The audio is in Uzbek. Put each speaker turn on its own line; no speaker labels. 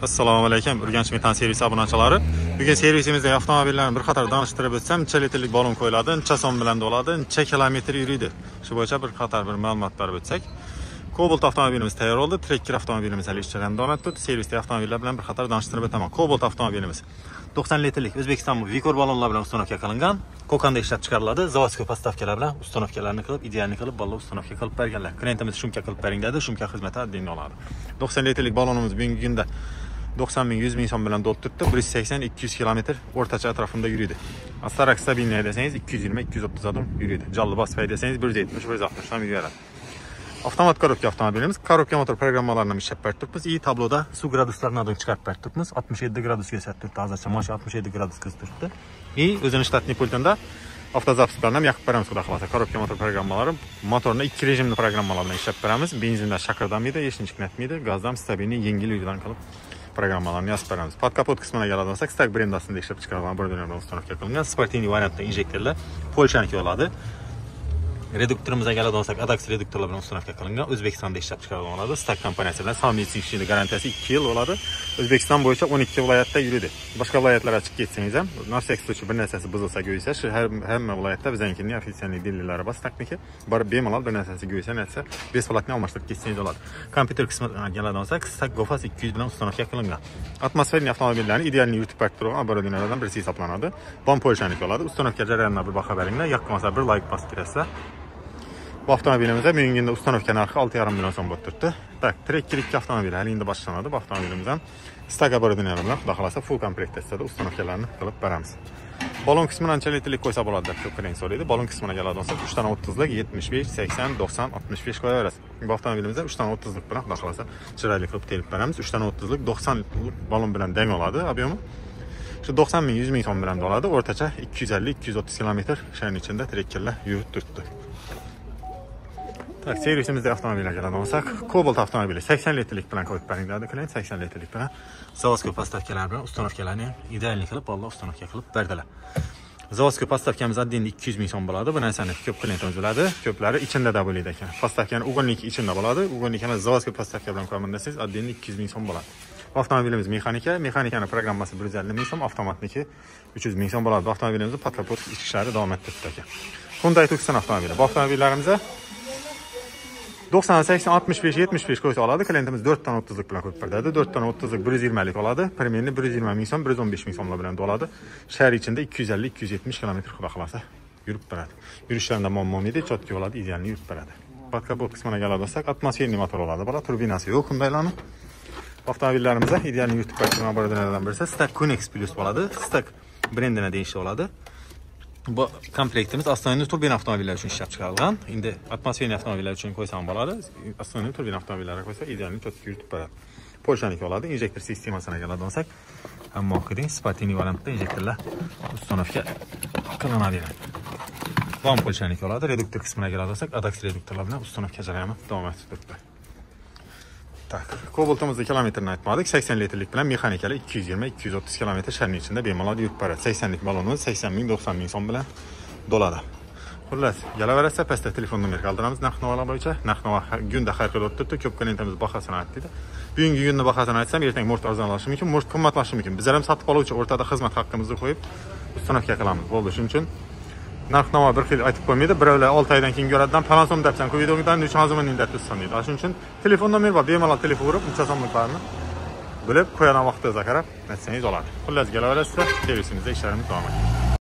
Assalomu alaykum, Urganch metan servisi obunachilari. Bugun servisimizda avtomobillarni bir qator tanishtirib o'tsam, necha litrlik balon qo'yiladi, necha so'm bilan bo'ladi, necha kilometr yuriydi. Shu bo'yicha bir qator ma'lumot berib o'tsak. Cobalt avtomobilimiz tayyor bo'ldi. Tracker avtomobilimiz hali ish jarayonida davom etdi. Servisda avtomobillar bilan bir qator tanishtirib o'taman. Cobalt avtomobilimiz 90 litrlik O'zbekiston Vikor balonlar bilan uстановка qilingan. Kokanda ishlab chiqariladi. Zavodskiy postavkalar bilan uстановкаларni qilib, idealni qilib, balon uстановка qilib berganlar. Klientimiz shumka qilib bering dedi, shumka xizmati adin oladi. 90 litrlik balonimiz bugungi kunda 90 ming, 100 ming so'm bilan do'ltirdi. 180-200 kilometr o'rtacha atrofida yuriydi. Astarak stabilniy desangiz 220-230 adım yuriydi. Jalli bosib desangiz 170-160 ham yuradi. Avtomat korobka avtomobilimiz, korobka motor programmalarini ishlab berib turibmiz. Tabloda suv graduslarini chiqarib berib turibmiz. 67 gradusga turibdi. Hozircha mashina 67 gradusga turibdi. O'zining shtatniy pultida avtozapuslarni ham yoqib beramiz, xudo xolasa. Korobka motor programmalari motorni ikki rejimli programmalar bilan ishlab beramiz. Benzindan shaqirdamaydi, hech nima chiqmaydi. Gazdan stabilniy, yengil yurgan qilib programmalarni yozib beramiz. Pod kapot qismiga keladigan bo'lsak, Stag brendasida ishlab chiqarilgan bir dunyodan uстановка qilingan sportiniy variantda injektorlar Polshaniki bo'ladi. Reduktorimizga keladigan bo'lsak, Adax reduktorlar bilan uстановка qilingan, O'zbekistonda ishlab chiqarilgan bo'ladi. Stag kompaniyasi bilan samimiy garantiyasi 2 yil bo'ladi. O'zbekiston bo'yicha 12 viloyatda yuradi. Boshqa viloyatlarga chiqib ketsangiz ham, narsa bir narsasi buzilsa go'ysa, shu hamma viloyatda biznikining ofitsial dillilari bor, texnika borib bemalol bir narsasi go'ysa, netsa besplatni almashtirib ketsangiz bo'ladi. Kompyuter qismiga keladigan bo'lsak, Stag Gofas 200 bilan uстановка qilingan. Atmosferli avtomobillarni idealni yuritib berib turgan оборудованияларdan birisi hisoblanadi. Bom Polshaniki bo'ladi. Uстановка jarayonini bir baho beringlar, yoqqansa bir like bosib kirasizlar. Bu avtomobilimizda bugungi kunda uстановка narxi 6,5 million so'm bo'lib turibdi. Tak, Tracker 2 avtomobil hali endi boshlanadi. Bu avtomobilimizdan Stag оборудованиялар bilan xudo xolasa full komplektatsiyada uстановкаларni qilib beramiz. Balon qismini qancha litrlik qo'ysa bo'ladi deb ko'pchilik so'raydi. Balon qismiga keladigan bo'lsak, 3 dona 30lik, 75, 80, 90, 65 qo'yaverasiz. Bu avtomobilimizda 3 dona 30lik bilan xudo xolasa chiroyli qilib terib beramiz. 3 dona 30lik 90 litrlik balon bilan deng oladi obyomi. Shu 90 ming, 100 ming so'm bilan bo'ladi. O'rtacha 250-230 kilometr shahar ichida trekkerlar yurib turibdi. Tak, servisimizda avtomobillarga keladigan bo'lsak, Cobalt avtomobili 80 litrlik bilan qo'yib bering dedi klient, 80 litrlik bilan zavodskiy postavkalar bilan uстановкаларni idealni qilib, balon uстановка qilib berdilar. Zavodskiy postavkamiz adden 200 ming so'm bo'ladi. Bu narsani ko'p klientimiz biladi. Ko'plari ichida da bo'ladi ekan. Postavkani ugonlik ichida bo'ladi. Ugonlikni zavodskiy postavka bilan qo'yaman desangiz adden 200 ming so'm bo'ladi. Avtomobilimiz mexanikani programmasi 150 ming so'm, avtomatniki 300 ming so'm bo'ladi. Avtomobilimizning pod kapot ishlari davom ettirdi ekan. Hyundai Tucson avtomobili. Bu avtomobillarimizda 90, 80, 65, 75 qo'ysa oladi. Klientimiz 4 dona 30lik bilan qo'yib berdi. 4 dona 30lik 120 lik oladi. Premierni 120 ming so'm, 115 ming so'mlar bilan oladi. Shahar ichida 250-270 kilometr xudo xolasa yurib beradi. Yurishlarida muammo yo'q, chotki bo'ladi, idealni yurib beradi. Pod kapot qismiga keladigan bo'lsak, atmosferli motor oladi. Bola turbinasi yo'q Hyundai'larni. Avtomobillarimizda idealni yurib beradigan bo'lardan birisi Stag Conex Plus bo'ladi. Stag brendini deyishli bo'ladi. Bu komplektimiz astronomik turbina avtomobillar uchun ishlab chiqarilgan. Endi atmosferli avtomobillar uchun qo'ysam bo'ladi. Astronomik turbina avtomobillarga qo'ysa idealni chotki yuritib beradi. Polshaniki bo'ladi. Injektor sistemasini keladigan bo'lsak, hamma o'qiding, sportiniy variantda injektorlar uстановка qilinadi. Bom Polshaniki bo'ladi. Reduktor qismiga keladigan bo'lsak, Adax reduktorlar bilan uстановка jarayoni davom etib turibdi. Tak, Cobaltimizda kilometrni aytmadik. 80 litrlik bilan mexanikali 220-230 kilometr shaharning ichida bemalol yurib beradi. 80 lik balonimiz 80 ming, 90 ming so'm bilan doladi. Xullas, kelaversa pastda telefon nomeri qoldiramiz narx-navolar bo'yicha. Narx-navo kunda har xil o'tib turibdi. Ko'p klientimiz bahosini aytdi. Bugungi kunni bahosini aytsam, ertaga mo'rt arzonlashi mumkin, mo'rt qimmatlashi mumkin. Bizlar ham sotib oluvchi o'rtada xizmat haqqimizni qo'yib uстановка qilamiz. Bo'ldi, shuning uchun narx-navo bir xil aytib qo'ymaydi. Birovlar 6 oydan keyin ko'radidan falon so'm debsan, ku videodan 3 so'mning deb tutsan deydi. Shuning uchun telefon nomeri bor, bemalol telefon urib, necha so'mliklarni bilib qo'yana vaqtida qarab aytsangiz oladi. Xullas, kelaverasizlar, servisimizda ishlarimiz davom etadi.